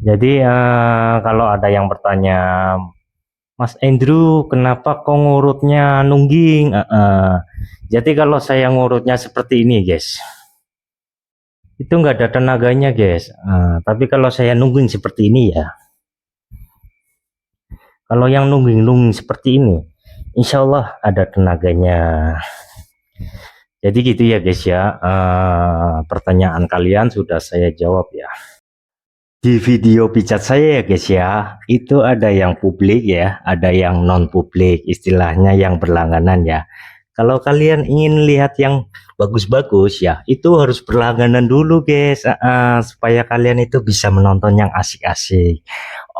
Jadi kalau ada yang bertanya, Mas Andrew, kenapa kok ngurutnya nungging? Jadi kalau saya ngurutnya seperti ini, guys, itu nggak ada tenaganya, guys. Tapi kalau saya nungging seperti ini ya, kalau yang nungging-nungging seperti ini, insya Allah ada tenaganya. Jadi gitu ya, guys ya. Pertanyaan kalian sudah saya jawab ya. Di video pijat saya ya guys ya, itu ada yang publik ya, ada yang non publik, istilahnya yang berlangganan ya. Kalau kalian ingin lihat yang bagus-bagus ya, itu harus berlangganan dulu guys, supaya kalian itu bisa menonton yang asik-asik.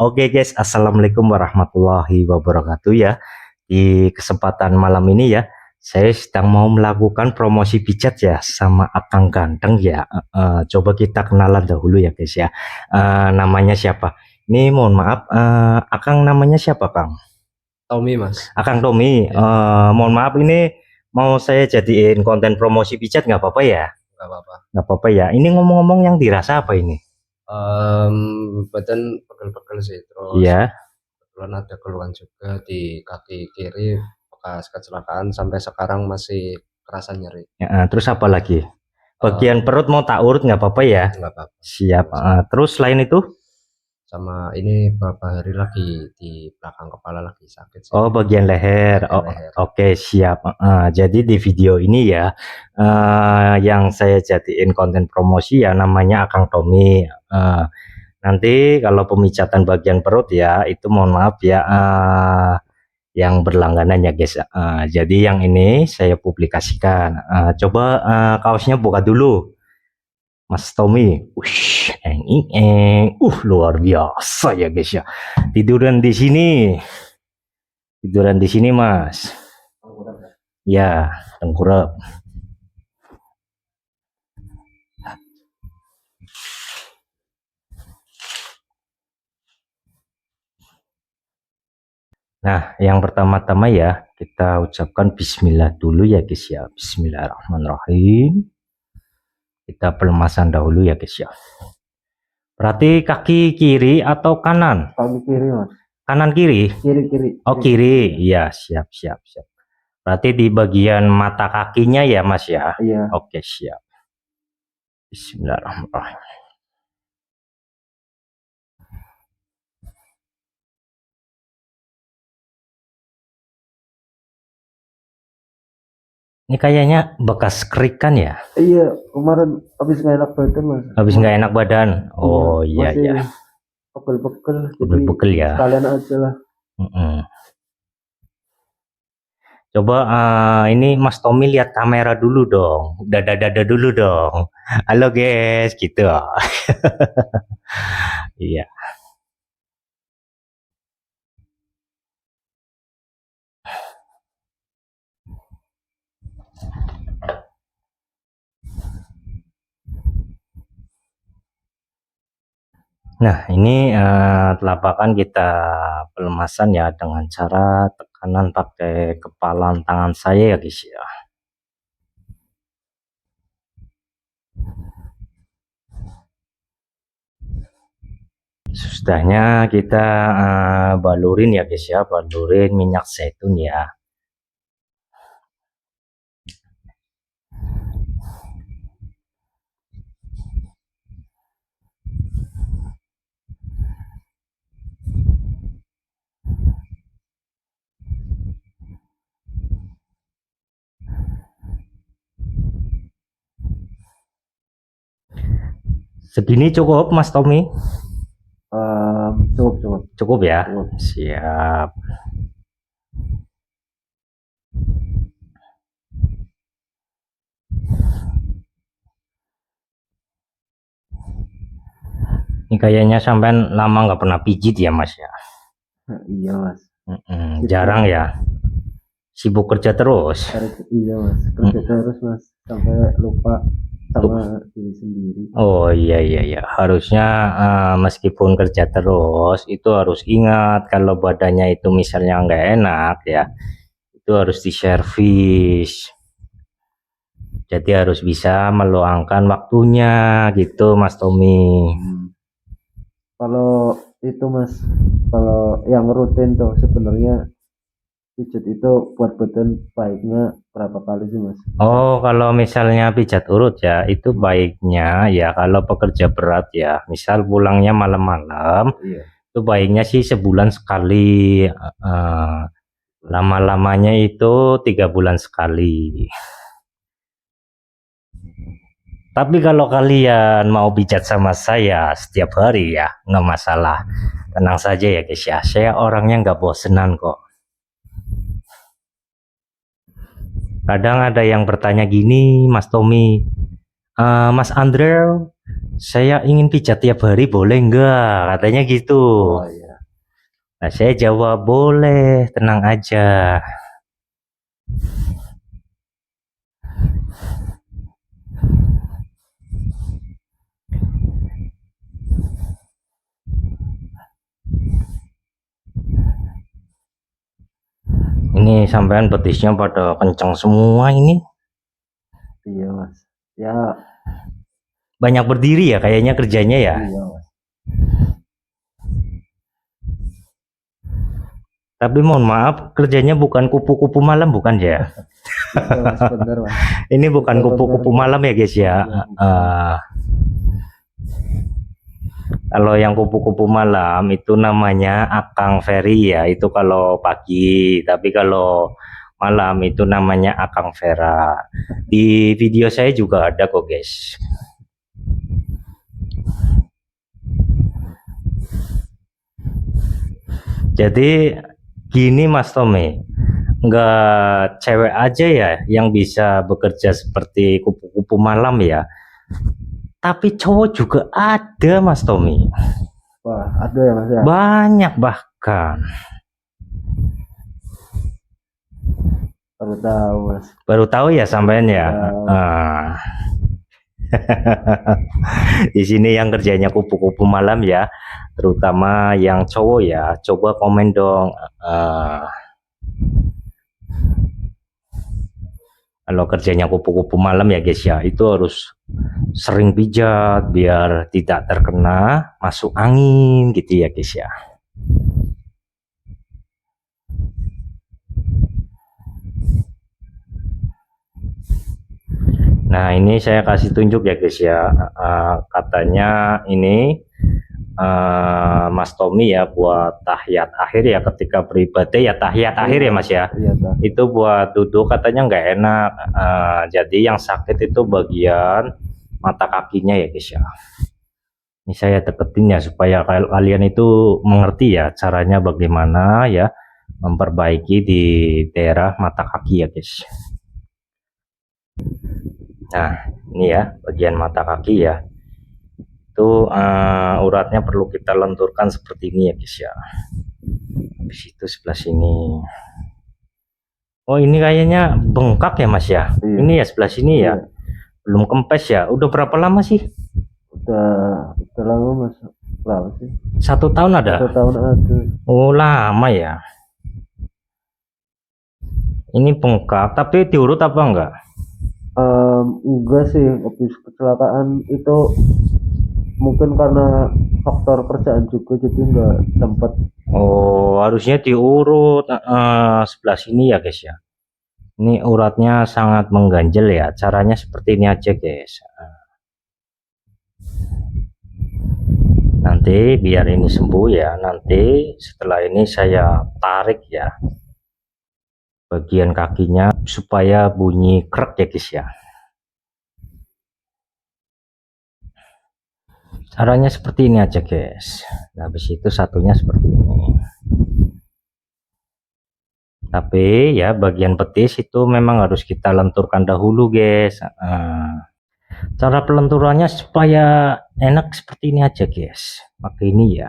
Oke guys, assalamualaikum warahmatullahi wabarakatuh ya. Di kesempatan malam ini ya, saya sedang mau melakukan promosi pijat ya sama Akang Ganteng ya. Coba kita kenalan dahulu ya guys ya. Namanya siapa? Ini mohon maaf, Akang namanya siapa Kang? Tommy mas. Akang Tommy. Mohon maaf ini mau saya jadiin konten promosi pijat nggak apa-apa ya? Nggak apa-apa. Nggak apa-apa ya. Ini ngomong-ngomong yang dirasa apa ini? Badan pegel-pegel sih, terus Iya. kebetulan ada keluhan juga di kaki kiri bekas kecelakaan, sampai sekarang masih kerasa nyeri. Ya, terus apa lagi? Bagian perut mau tak urut nggak apa-apa ya? Nggak apa-apa. Siap. Terus selain itu? Sama ini beberapa hari lagi di belakang kepala lagi sakit sih. Oh, bagian leher. Bagian Oh, leher. oke, siap. Jadi di video ini ya, yang saya jadiin konten promosi ya namanya Akang Tommy. Nanti kalau pemijatan bagian perut ya, itu mohon maaf ya, yang berlangganan ya guys. Jadi yang ini saya publikasikan. Coba kaosnya buka dulu, Mas Tommy. Wush, luar biasa ya guys ya. Tiduran di sini. Tiduran di sini, Mas. Ya, tengkurap. Nah, yang pertama-tama ya, kita ucapkan bismillah dulu ya guys ya. Bismillahirrahmanirrahim. Kita pelemasan dahulu ya guys ya. Berarti kaki kiri atau kanan? Kaki kiri mas. Kanan kiri? Kiri. Oh kiri, iya siap. Berarti di bagian mata kakinya ya mas ya? Iya. Oke siap. Bismillahirrahmanirrahim. Ini kayaknya bekas kerikan ya? Iya, kemarin habis nggak enak badan mas. Habis nggak enak badan? Oh iya. Pegel-pegel ya. Sekalian aja lah. Coba ini Mas Tommy lihat kamera dulu dong, dada dulu dong. Halo guys, gitu. Iya. Nah ini telapakan kita pelemasan ya dengan cara tekanan pakai kepalan tangan saya ya guys ya. Sudahnya kita balurin ya guys ya, balurin minyak zaitun ya. Segini cukup Mas Tommy? Cukup ya. Siap. Ini kayaknya sampai lama nggak pernah pijit ya mas ya? Iya mas. Jarang ya. Sibuk kerja terus. Iya mas, kerja terus mas, sampai lupa sama diri sendiri. Oh iya. Harusnya meskipun kerja terus itu harus ingat kalau badannya itu misalnya nggak enak ya, itu harus diservis. Jadi harus bisa meluangkan waktunya gitu Mas Tommy. Kalau itu Mas, kalau yang rutin tuh sebenarnya pijat itu buat badan baiknya berapa kali sih Mas? Oh, kalau misalnya pijat urut ya, itu baiknya ya kalau pekerja berat ya, misal pulangnya malam-malam, Iya. itu baiknya sih sebulan sekali. eh, Lama-lamanya itu 3 bulan sekali. Tapi kalau kalian mau pijat sama saya setiap hari ya, nggak masalah. Tenang saja ya guys ya, saya orangnya nggak bosenan kok. Kadang ada yang bertanya gini, Mas Tommy, Mas Andre, saya ingin pijat tiap hari boleh nggak? Katanya gitu. Oh iya. Nah, saya jawab boleh, tenang aja. Ini sampean betisnya pada kencang semua ini. Iya Mas. Ya, Banyak berdiri ya kayaknya kerjanya ya. iya Mas. Tapi mohon maaf, kerjanya bukan kupu-kupu malam bukan ya? Iya Mas, bener Mas. Ini bukan Betul, kupu-kupu bener. malam ya guys ya. Iya, Kalau yang kupu-kupu malam itu namanya Akang Ferry ya, itu kalau pagi. Tapi kalau malam itu namanya Akang Vera. Di video saya juga ada kok guys. Jadi gini Mas Tommy, nggak cewek aja ya yang bisa bekerja seperti kupu-kupu malam ya. Tapi cowok juga ada Mas Tommy. Wah, ada ya Mas ya. Banyak bahkan. Baru tahu Mas. Baru tahu ya sampean ya. Tahu. Di sini yang kerjanya kupu-kupu malam ya, terutama yang cowok ya, coba komen dong. Kalau kerjanya kupu-kupu malam ya guys ya, itu harus sering pijat biar tidak terkena masuk angin gitu ya guys ya. Nah ini saya kasih tunjuk ya guys ya, katanya ini Mas Tommy ya buat tahiyat akhir ya, ketika beribadah ya tahiyat akhir ya Mas ya. Iya, Itu buat duduk katanya nggak enak, jadi yang sakit itu bagian mata kakinya ya guys ya. Ini saya deketin ya supaya kalian itu mengerti ya caranya bagaimana ya memperbaiki di daerah mata kaki ya guys. Nah ini ya bagian mata kaki ya, itu uratnya perlu kita lenturkan seperti ini ya guys ya. Habis itu sebelah sini. Oh ini kayaknya bengkak ya Mas ya. Iya. Ini ya sebelah sini ya. Iya. Belum kempes ya. Udah berapa lama sih? Udah lama Mas. Lama sih. 1 tahun ada? 1 tahun ada. Oh lama ya. Ini bengkak tapi diurut apa enggak? Enggak sih, habis kecelakaan itu mungkin karena faktor kerjaan juga jadi nggak sempat. Oh harusnya diurut sebelah sini ya guys ya. Ini uratnya sangat mengganjel ya. Caranya seperti ini aja guys. Nanti biar ini sembuh ya. Nanti setelah ini saya tarik ya bagian kakinya supaya bunyi krek ya guys ya. Caranya seperti ini aja guys. Nah, habis itu satunya seperti ini. Tapi ya bagian petis itu memang harus kita lenturkan dahulu guys. Cara pelenturannya supaya enak seperti ini aja guys. Pakai ini ya.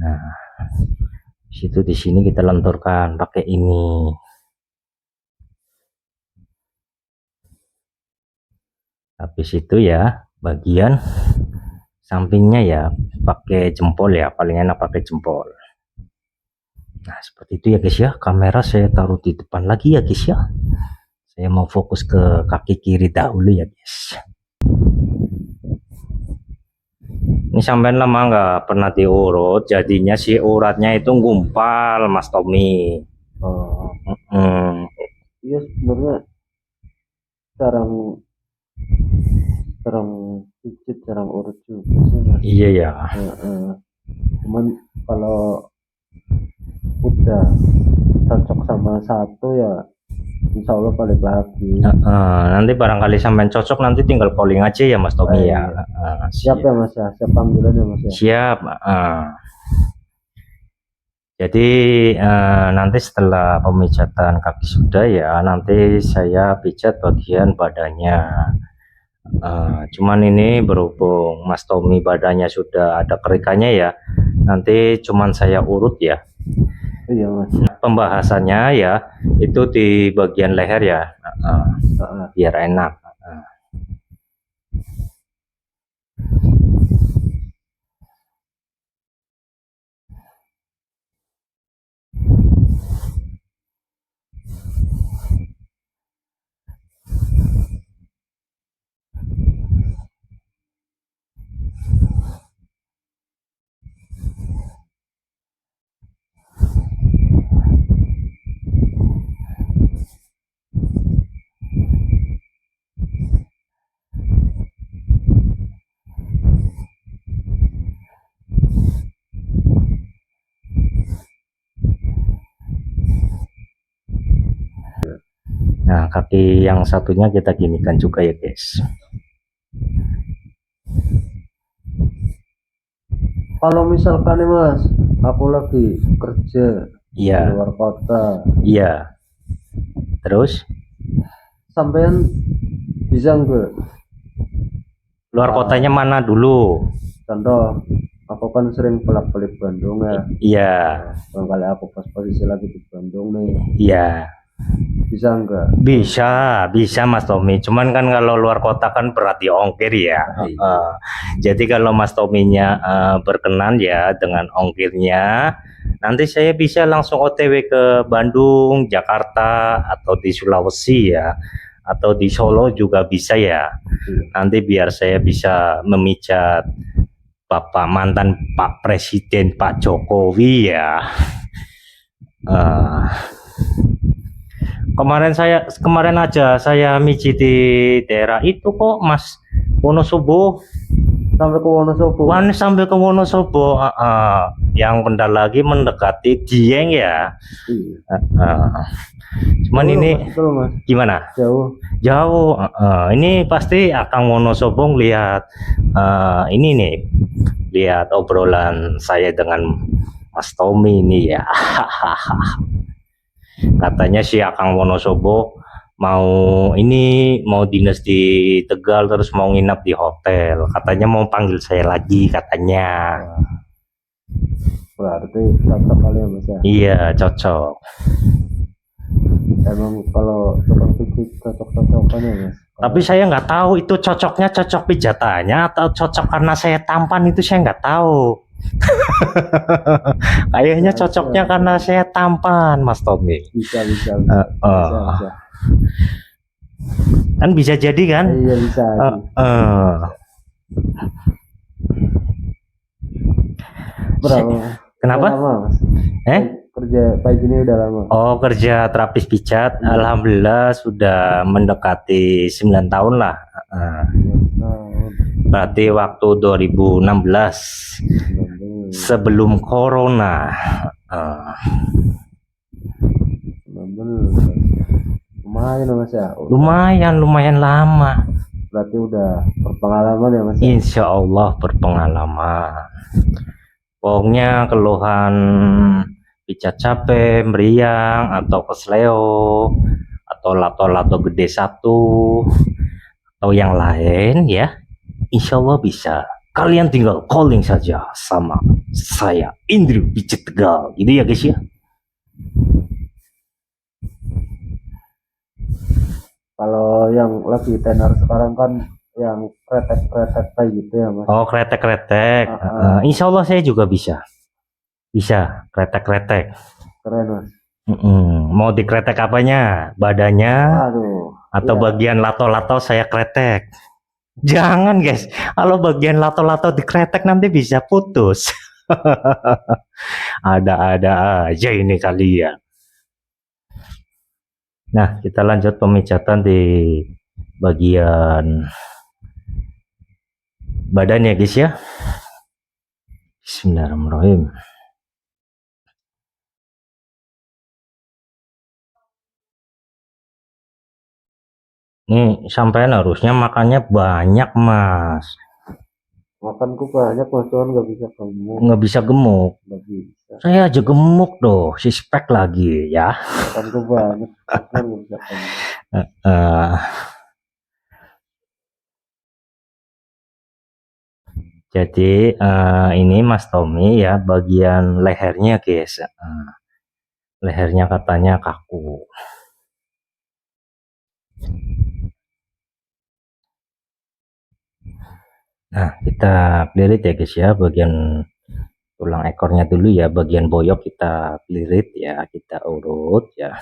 Nah, situ di sini kita lenturkan pakai ini. Habis itu ya bagian sampingnya ya pakai jempol ya, paling enak pakai jempol. Nah seperti itu ya guys ya. Kamera saya taruh di depan lagi ya guys ya. Saya mau fokus ke kaki kiri dahulu ya guys. Ini sampean lama nggak pernah diurut, jadinya si uratnya itu ngumpal, Mas Tommy. Oh, Hmm, iya sebenarnya jarang jarang pijit, jarang urut juga sih Mas. iya ya. Heeh. Cuman kalau udah cocok sama satu ya insya Allah balik lagi. Nanti barangkali sampean cocok, nanti tinggal calling aja ya Mas Tommy ya. Iya. Siap ya Mas ya, siap panggilan ya Mas ya. Siap. Jadi nanti setelah pemijatan kaki sudah ya, nanti saya pijat bagian badannya. Cuman ini berhubung Mas Tommy badannya sudah ada kerikannya ya, nanti cuman saya urut ya. Iya Mas. Pembahasannya ya itu di bagian leher ya, biar enak. Nah, kaki yang satunya kita ginikan juga ya guys. Kalau misalkan nih Mas, aku lagi kerja di Iya, luar kota, iya. Terus sampean bisa nggak? luar kotanya mana dulu? Contoh, aku kan sering bolak-balik Bandung ya. Iya, Barangkali aku pas posisi lagi di Bandung nih, iya. bisa nggak? Bisa Mas Tommy. Cuman kan kalau luar kota kan berat di ongkir ya. Jadi kalau Mas Tommy-nya berkenan ya dengan ongkirnya, nanti saya bisa langsung OTW ke Bandung, Jakarta, atau di Sulawesi ya, atau di Solo juga bisa ya. Nanti biar saya bisa memijat Bapak mantan Pak Presiden Pak Jokowi ya. Kemarin aja saya mijit di daerah itu kok Mas, Wonosobo. Sampai ke Wonosobo. Sampai ke Wonosobo. Yang bentar lagi mendekati Dieng ya. Cuman Jauh, ini Mas, betul, Mas. gimana? Jauh. Ini pasti akan Wonosobo lihat ini nih, lihat obrolan saya dengan Mas Tommy ini ya. Katanya si Akang Wonosobo mau dinas di Tegal, terus mau nginap di hotel. Katanya mau panggil saya lagi katanya. Berarti cocok kali ya Mas ya? Iya cocok. Emang kalau tukang pijit cocok-cocokan ya Mas? Tapi saya nggak tahu itu cocoknya cocok pijatannya atau cocok karena saya tampan, itu saya nggak tahu. Kayaknya cocoknya karena saya tampan, Mas Tommy. Bisa. Kan bisa jadi kan? Iya bisa. Berapa? Kenapa? Udah lama, Mas? Kerja kayak gini udah lama. Oh, kerja terapis pijat, alhamdulillah sudah mendekati 9 tahun lah. Berarti waktu 2016 sebelum corona. Lumayan Mas ya? Lumayan lama. Berarti udah berpengalaman ya Mas? Insya Allah berpengalaman. Pokoknya keluhan pijat capek, meriang, atau kesleo, atau lato-lato gede satu, atau yang lain ya, insya Allah bisa. Kalian tinggal calling saja sama saya, Indri Pijit Tegal, gitu ya guys ya. Kalau yang lagi tenar sekarang kan yang kretek-kretek kayak gitu ya Mas? Oh, kretek-kretek. Insya Allah saya juga bisa kretek-kretek. Keren Mas. Mau dikretek apanya? Badannya? Aduh, atau bagian lato-lato saya kretek? Jangan guys, kalau bagian lato-lato dikretek nanti bisa putus. Ada-ada aja ini kalian. Nah, kita lanjut pemijatan di bagian badan ya guys ya. Bismillahirrahmanirrahim. Nih, sampean harusnya makannya banyak mas. Makanku banyak mas, cuman nggak bisa gemuk. Nggak bisa gemuk. Nggak bisa. Saya aja gemuk tuh, si spek lagi ya. Makanku banyak, cuman nggak bisa gemuk. Eh, jadi ini Mas Tommy ya bagian lehernya guys. Lehernya katanya kaku. Nah, kita lilit ya guys ya bagian tulang ekornya dulu ya, bagian boyok kita lilit ya, kita urut ya.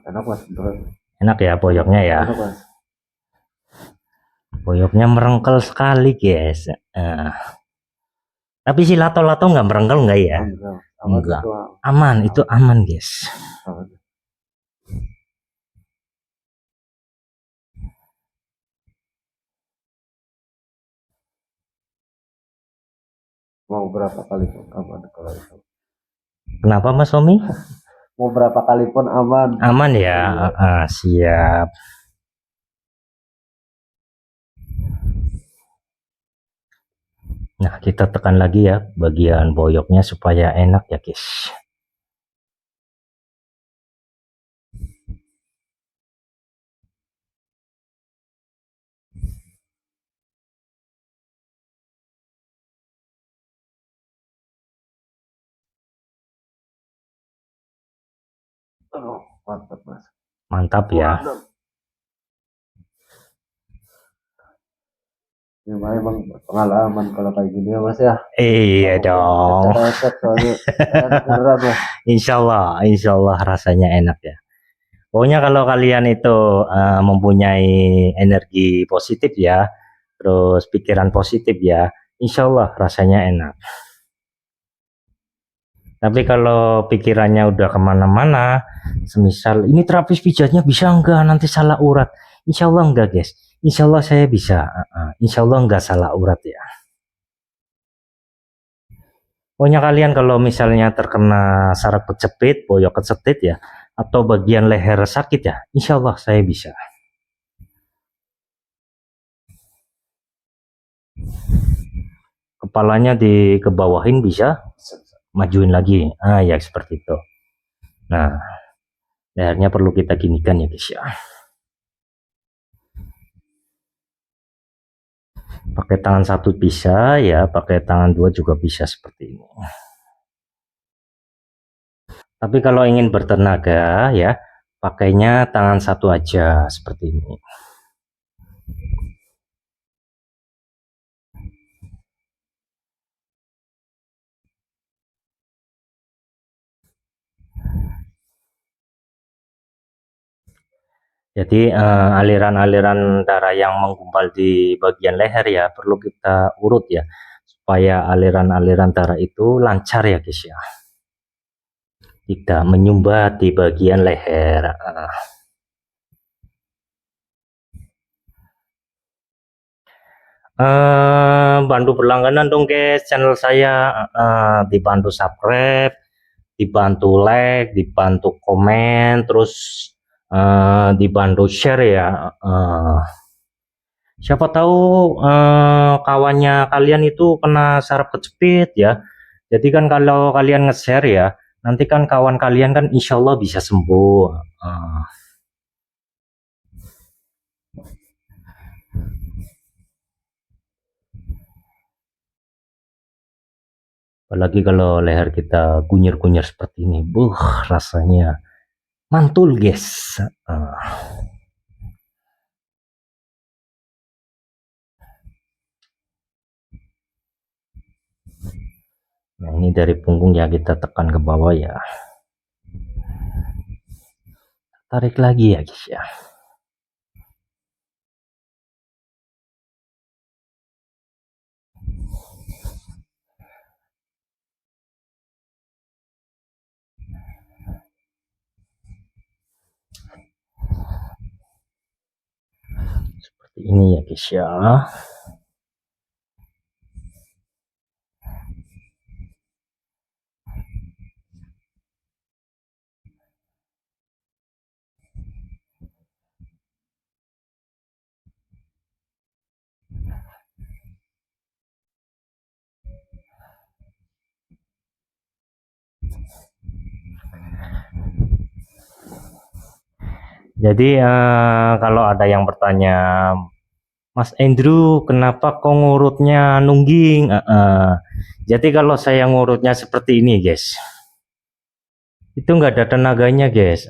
Enak mas, beneran. Enak ya boyoknya ya. Enak mas. Boyoknya merengkel sekali guys. Tapi si lato-lato nggak merengkel nggak ya? Enggak. Aman, itu aman guys. Aman. Mau berapa kali pun aman kalau itu. Kenapa Mas Omi? Mau berapa kali pun aman. Aman ya. Siap. Nah, kita tekan lagi ya bagian boyoknya supaya enak ya guys. Mantap mas. Mantap ya. Emang pengalaman kalau kayak gini ya mas ya. Iya dong. Resep soalnya enak beneran mas. Insya Allah rasanya enak ya. Pokoknya kalau kalian itu mempunyai energi positif ya, terus pikiran positif ya, insya Allah rasanya enak. Tapi kalau pikirannya udah kemana-mana, semisal ini terapis pijatnya bisa enggak, nanti salah urat. Insya Allah enggak guys, insya Allah saya bisa, insya Allah enggak salah urat ya. Pokoknya kalian kalau misalnya terkena saraf kejepit, boyok kejepit ya, atau bagian leher sakit ya, insya Allah saya bisa. Kepalanya dikebawahin bisa, majuin lagi, ya seperti itu. Nah, lehernya perlu kita ginikan ya guys ya. Pakai tangan satu bisa ya, pakai tangan dua juga bisa seperti ini. Tapi kalau ingin bertenaga ya, pakainya tangan satu aja seperti ini. Jadi aliran-aliran darah yang menggumpal di bagian leher ya perlu kita urut ya, supaya aliran-aliran darah itu lancar ya guys ya, tidak menyumbat di bagian leher. Bantu berlangganan dong guys channel saya, dibantu subscribe, dibantu like, dibantu komen, terus dibantu share ya. Siapa tahu kawannya kalian itu kena saraf kejepit ya. Jadi kan kalau kalian nge-share ya, nanti kan kawan kalian kan insya Allah bisa sembuh. Apalagi kalau leher kita gunyir-gunyir seperti ini, rasanya mantul guys. Nah ini dari punggung ya, kita tekan ke bawah ya, tarik lagi ya guys ya. Seperti ini ya guys ya. Jadi kalau ada yang bertanya, Mas Andrew kenapa kok ngurutnya nungging? Jadi kalau saya ngurutnya seperti ini guys, itu nggak ada tenaganya guys.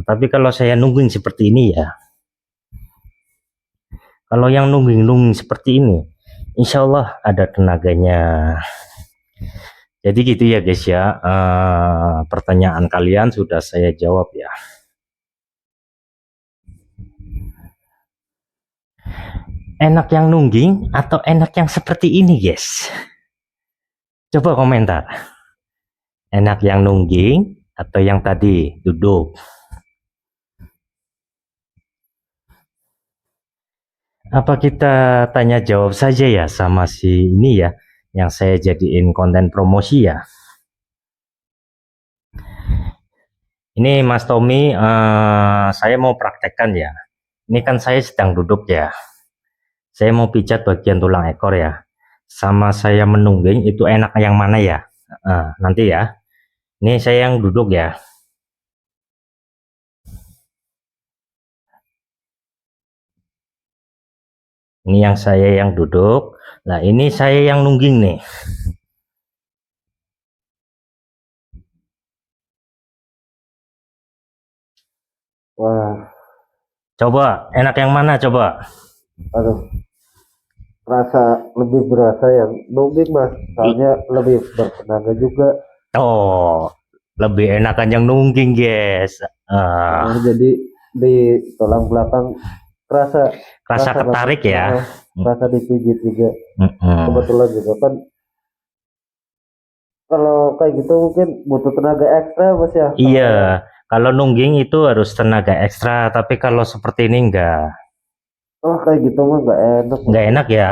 Tapi kalau saya nungging seperti ini ya, kalau yang nungging seperti ini, insya Allah ada tenaganya. Jadi gitu ya guys ya, pertanyaan kalian sudah saya jawab ya. Enak yang nungging atau enak yang seperti ini guys? Coba komentar. Enak yang nungging atau yang tadi duduk? Apa kita tanya jawab saja ya sama si ini ya, yang saya jadiin konten promosi ya. Ini Mas Tommy, saya mau praktekkan ya. Ini kan saya sedang duduk ya. Saya mau pijat bagian tulang ekor ya. Sama saya menungging itu enak yang mana ya? Nanti ya. Ini saya yang duduk ya. Ini yang saya yang duduk. Nah ini saya yang nungging nih. Wah, Coba enak yang mana coba? aduh, lebih berasa yang nungging mas, soalnya lebih bertenaga juga. Oh, lebih enakan yang nungging guys. Jadi di tulang belakang kerasa Ketarik ya. kerasa dipijit juga. Kebetulan juga kan kalau kayak gitu mungkin butuh tenaga ekstra mas ya. Iya, kalau nungging itu harus tenaga ekstra, tapi kalau seperti ini enggak. Oh kayak gitu mah Enggak enak ya.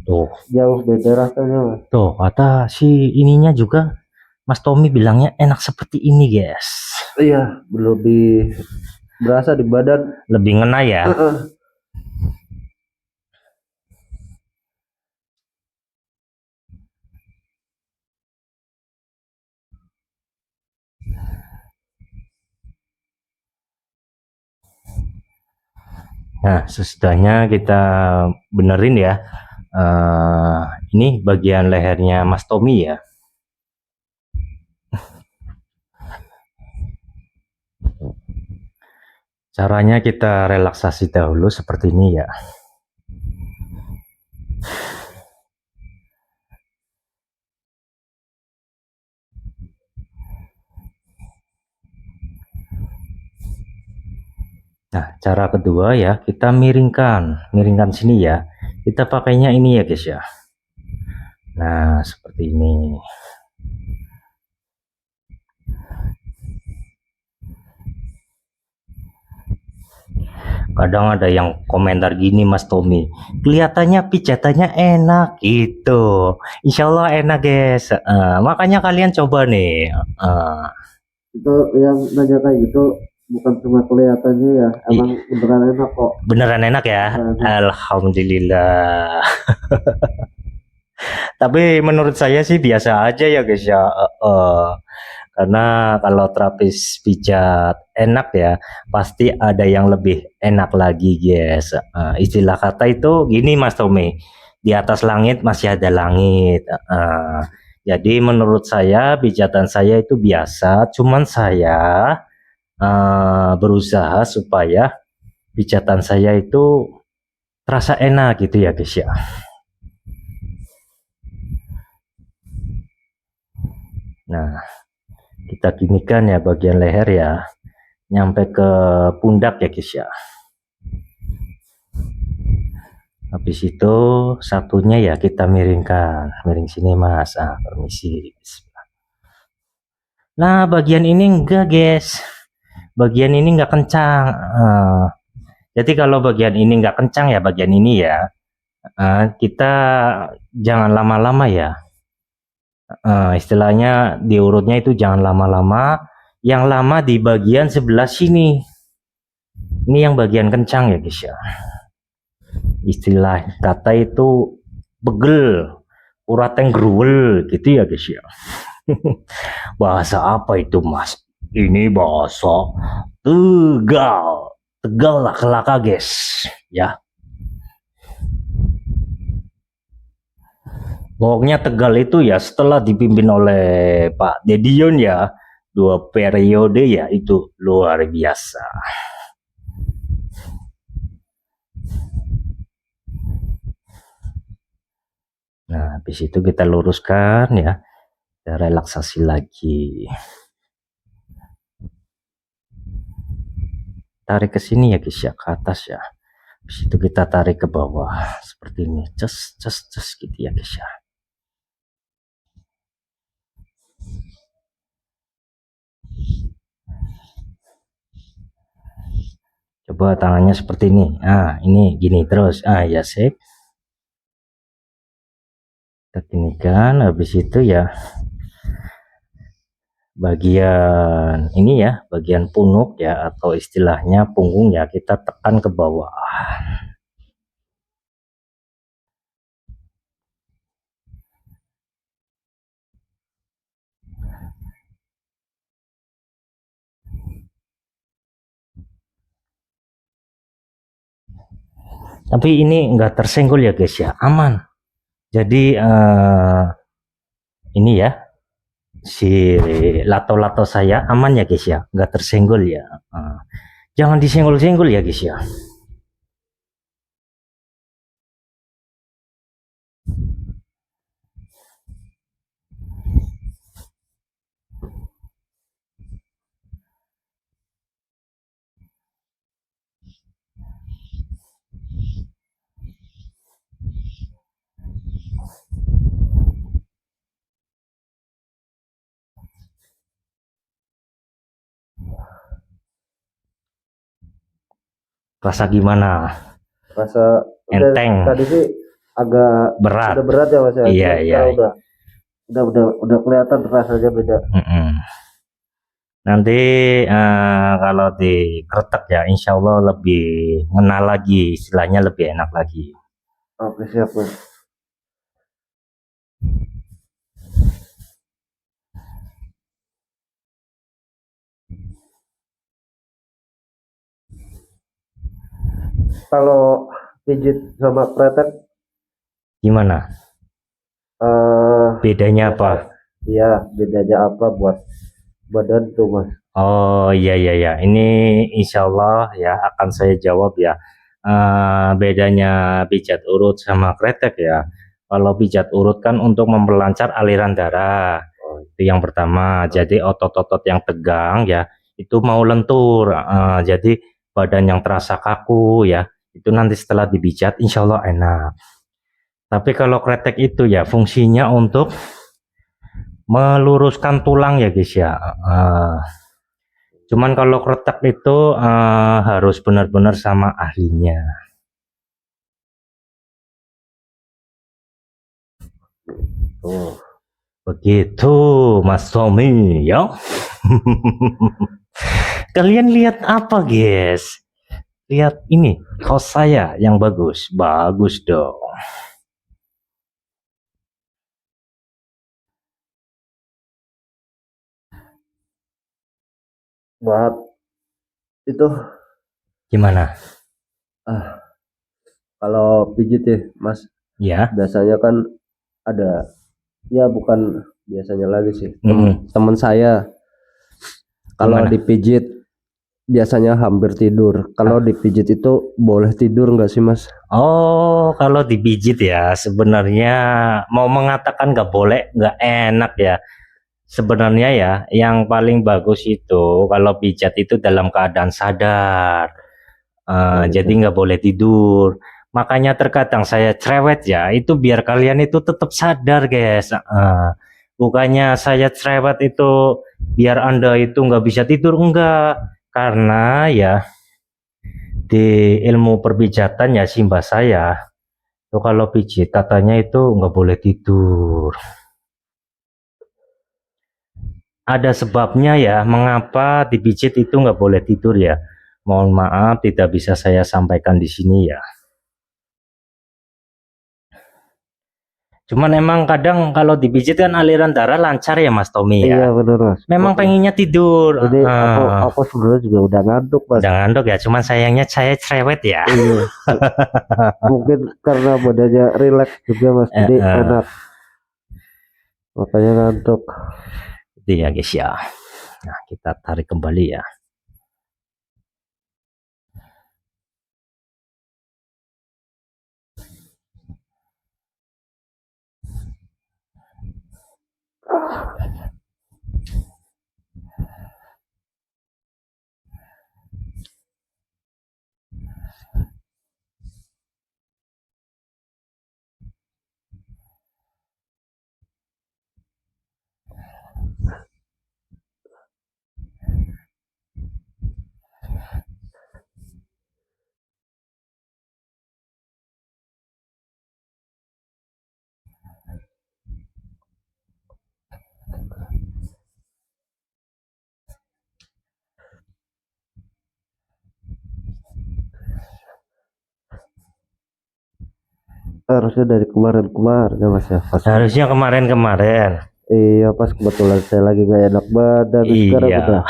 Tuh, jauh beda rasanya mas. tuh kata si ininya juga, Mas Tommy bilangnya enak seperti ini guys. Iya, lebih berasa di badan. Lebih ngena ya. Nah, sesudahnya kita benerin ya. Ini bagian lehernya Mas Tommy ya. Caranya kita relaksasi dahulu seperti ini ya. Nah, cara kedua ya, kita miringkan sini ya. Kita pakainya ini ya guys ya. Nah, seperti ini. Kadang ada yang komentar gini Mas Tommy, kelihatannya pijatannya enak gitu. Insya Allah enak guys. Makanya kalian coba nih. Itu yang nanya kayak gitu bukan cuma kelihatannya ya, emang beneran enak kok. Beneran enak ya. Alhamdulillah. Tapi menurut saya sih biasa aja ya guys ya. Karena kalau terapis pijat enak ya, pasti ada yang lebih enak lagi guys. Istilah kata itu gini Mas Tommy, di atas langit masih ada langit. Jadi menurut saya pijatan saya itu biasa, cuman saya berusaha supaya pijatan saya itu terasa enak gitu ya guys ya. Nah, kita ginikan ya bagian leher ya, nyampe ke pundak ya guys ya. Habis itu satunya ya kita miringkan, miring sini mas. Permisi. Nah bagian ini enggak guys, bagian ini enggak kencang. Jadi kalau bagian ini enggak kencang ya, bagian ini ya, kita jangan lama-lama ya. Istilahnya diurutnya itu jangan lama-lama, yang lama di bagian sebelah sini. Ini yang bagian kencang ya guys ya. Istilah kata itu begel, urateng gruwel gitu ya guys ya. Bahasa apa itu mas? Ini bahasa Tegal, Tegal laka-laka guys ya. Pokoknya Tegal itu ya setelah dipimpin oleh Pak Dedion ya, 2 periode ya, itu luar biasa. Nah habis itu kita luruskan ya, kita relaksasi lagi, tarik ke sini ya guys ya, ke atas ya. Habis itu kita tarik ke bawah seperti ini, ces gitu ya guys ya. Coba tangannya seperti ini. Ini gini terus. Ya sip. Kita ginikan, habis itu ya bagian ini ya, bagian punuk ya, atau istilahnya punggung ya, kita tekan ke bawah. Tapi ini enggak tersenggol ya guys ya, aman. Jadi ini ya, si lato-lato saya aman ya guys ya, enggak tersenggol ya. Jangan disenggol-senggol ya guys ya. Rasa gimana? Rasa Enteng. tadi sih agak berat. Udah berat ya mas ya. Iya. Udah kelihatan rasanya beda. Nanti kalau dikretek ya, insya Allah lebih ngena lagi, istilahnya lebih enak lagi. Oke siap mas. Kalau pijit sama kretek gimana? Bedanya apa? Iya, bedanya apa buat badan tuh mas? Oh iya, ini insya Allah ya akan saya jawab ya. Bedanya pijat urut sama kretek ya. Kalau pijat urut kan untuk memperlancar aliran darah, itu yang pertama. Jadi otot-otot yang tegang ya itu mau lentur, jadi badan yang terasa kaku ya, itu nanti setelah dipijat insya Allah enak. Tapi kalau kretek itu ya fungsinya untuk meluruskan tulang ya guys ya. Cuman kalau kretek itu harus benar-benar sama ahlinya. Begitu Mas Tommy ya. Kalian lihat apa guys? Lihat ini kaos saya yang bagus dong. Buat itu gimana? Kalau pijit ya mas, ya biasanya kan ada ya bukan biasanya lagi sih. Mm. Teman saya kalau Gimana? dipijit biasanya hampir tidur. Kalau dipijit itu boleh tidur nggak sih Mas? Oh, kalau dipijit ya sebenarnya mau mengatakan nggak boleh, nggak enak ya. Sebenarnya ya, yang paling bagus itu kalau pijat itu dalam keadaan sadar. Oh Jadi gitu. nggak boleh tidur. Makanya terkadang saya cerewet ya, itu biar kalian itu tetap sadar, guys. Bukannya saya cerewet itu biar Anda itu nggak bisa tidur, enggak. Karena ya di ilmu perpijatan ya simbah saya, itu kalau pijit katanya itu nggak boleh tidur. Ada sebabnya ya, mengapa dipijit itu nggak boleh tidur ya. Mohon maaf, tidak bisa saya sampaikan di sini ya. Cuman emang kadang kalau dipijit kan aliran darah lancar ya Mas Tommy Iya ya. bener Mas. Memang pengennya tidur. Ini aku sebenarnya juga udah ngantuk Mas. Udah ngantuk ya, cuman sayangnya saya cerewet ya. Iya. Mungkin karena badannya rileks juga Mas, jadi enak. Makanya ngantuk. Itu ya guys ya. Nah, kita tarik kembali ya. Harusnya dari kemarin-kemarin ya Mas ya. Harusnya kemarin-kemarin. Iya pas kebetulan saya lagi gak enak badan. Sekarang Iya. udah.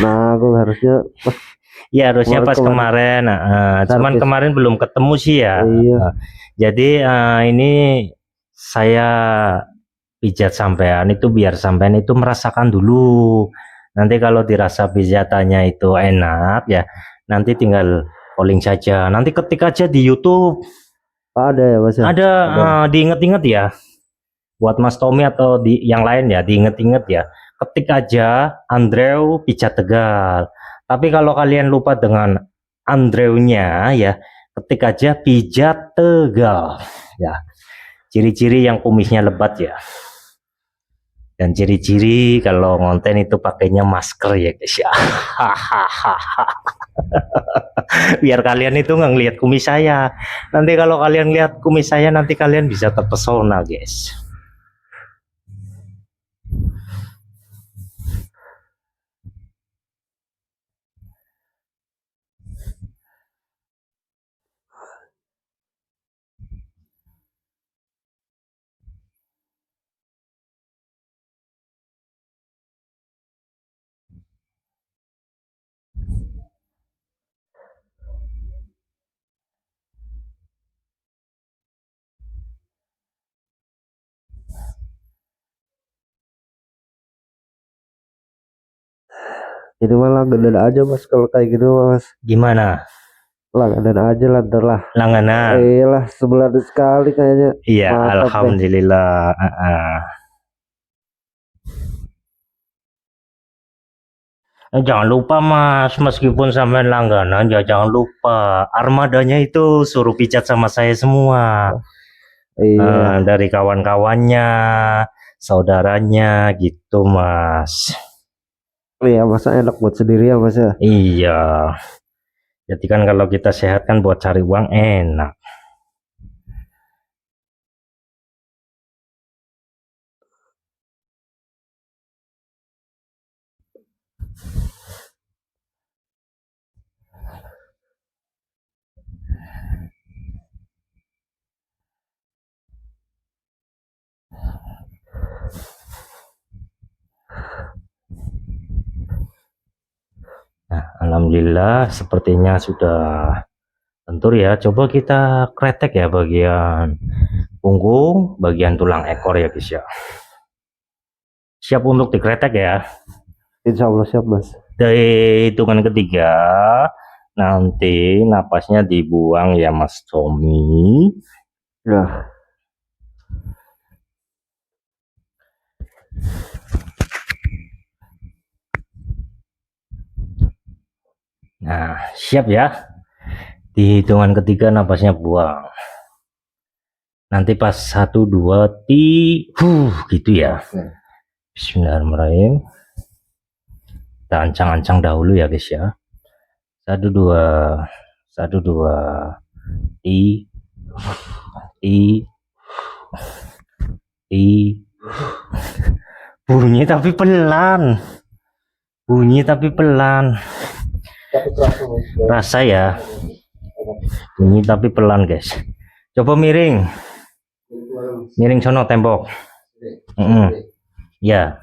Nah aku harusnya pas Iya harusnya pas kemarin. Cuman kemarin belum ketemu sih ya. Iya. Jadi ini saya pijat sampean itu biar sampean itu merasakan dulu. Nanti kalau dirasa pijatannya itu enak ya, nanti tinggal calling saja. Nanti ketik aja di YouTube. Ada ya Mas ya? Ada, diinget-inget ya. Buat Mas Tommy atau di yang lain ya, diinget-inget ya. Ketik aja Andrew pijat Tegal. Tapi kalau kalian lupa dengan Andrewnya ya, ketik aja pijat Tegal. Ya. Ciri-ciri yang kumisnya lebat ya. Dan ciri-ciri kalau ngonten itu pakainya masker ya guys ya. Biar kalian itu nggak ngelihat kumis saya. Nanti kalau kalian lihat kumis saya, nanti kalian bisa terpesona guys. Ini malah langganan aja Mas kalau kayak gitu Mas. Gimana? Langganan aja lah ntar lah. Langganan. Iyalah sebulan sekali kayaknya. Iya, alhamdulillah. Jangan lupa Mas, meskipun sampai langganan ya jangan lupa armadanya itu suruh pijat sama saya semua. Iya. Dari kawan-kawannya, saudaranya gitu Mas. Iya masa enak buat sendiri ya Mas ya. Iya. Jadi kan kalau kita sehat kan buat cari uang enak. Nah, alhamdulillah sepertinya sudah lentur ya. Coba kita kretek ya bagian punggung, bagian tulang ekor ya guys ya. Siap untuk dikretek ya. Insya Allah siap Mas. Dari hitungan ketiga, nanti napasnya dibuang ya Mas Tommy. Ya. Nah, siap ya. Di hitungan ketiga napasnya buang. Nanti pas 1, 2, gitu ya. Bismillahirrahmanirrahim. Kita ancang-ancang dahulu ya guys ya. 1, 2, 1, 2, i, bunyi tapi pelan. Bunyi tapi pelan. Rasa ya. Bunyi tapi pelan guys. Coba miring. Miring sono tembok. Ya.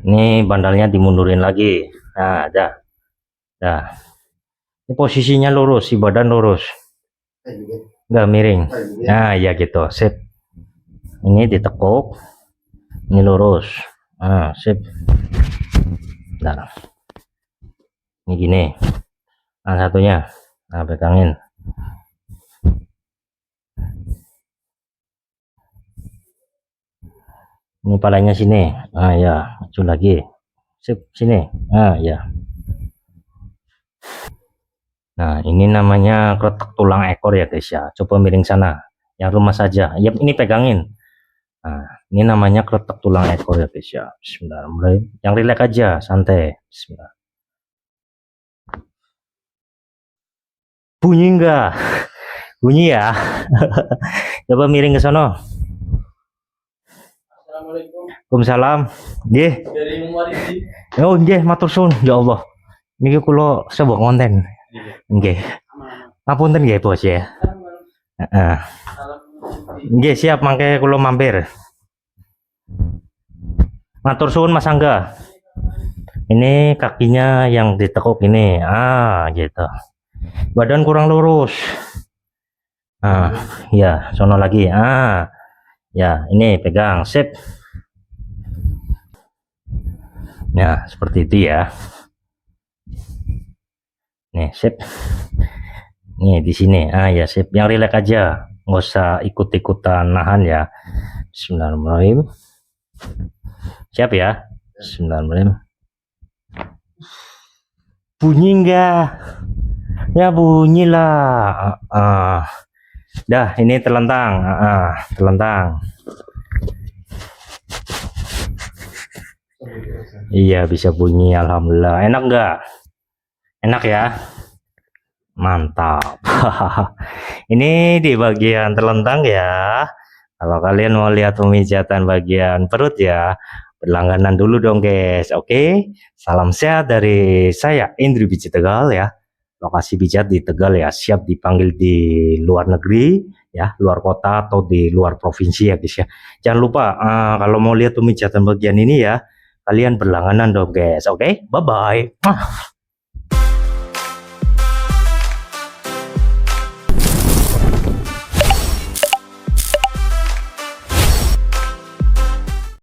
Ini bandalnya dimundurin lagi. Nah, dah. Ini posisinya lurus, si badan lurus. Enggak miring. Nah, ya gitu. Sip. Ini ditekuk. Ini lurus. Nah, sip. Nah. Ini gini. Nah, satunya. Nah, pegangin. Ini palanya sini. Ah ya, maju lagi. Sip, sini. Ah ya. Nah, ini namanya kretek tulang ekor ya guys ya. Coba miring sana. Yang rumah saja. Yap, ini pegangin. Nah, ini namanya kretek tulang ekor ya guys ya. Bismillahirrahmanirrahim. Yang rileks aja, santai. Bismillah. Bunyi enggak? Bunyi ya. Coba miring ke sono. Waalaikumsalam. Nggih. Dari Muwaridi. Oh nggih, matur suwun. Ya Allah. Niki kula sebuah konten. Nggih. Ngapunten nggih, Bos ya. Heeh. Nggih, siap mangke kula mampir. Matur suwun Mas Angga. Ini kakinya yang ditekuk ini. Ah, gitu. Badan kurang lurus. Ah, ya, sono lagi. Ah. Ya, ini pegang, sip. Nah, seperti itu ya. Nih, sip. Nih, di sini. Ah, ya, sip. Yang rileks aja. Nggak usah ikut-ikutan nahan ya. Bismillahirrahmanirrahim. Siap ya. Bismillahirrahmanirrahim. Bunyi enggak? Ya, bunyilah. Dah, ini telentang. Telentang. Iya, bisa bunyi. Alhamdulillah. Enak enggak? Enak ya? Mantap. Ini di bagian telentang ya. Kalau kalian mau lihat pemijatan bagian perut ya, berlangganan dulu dong guys. Oke. Salam sehat dari saya Indri Pijat Tegal ya. Lokasi pijat di Tegal ya, siap dipanggil di luar negeri ya, luar kota atau di luar provinsi ya guys ya. Jangan lupa kalau mau lihat pemijatan bagian ini ya, kalian berlangganan dong guys. Oke, bye bye.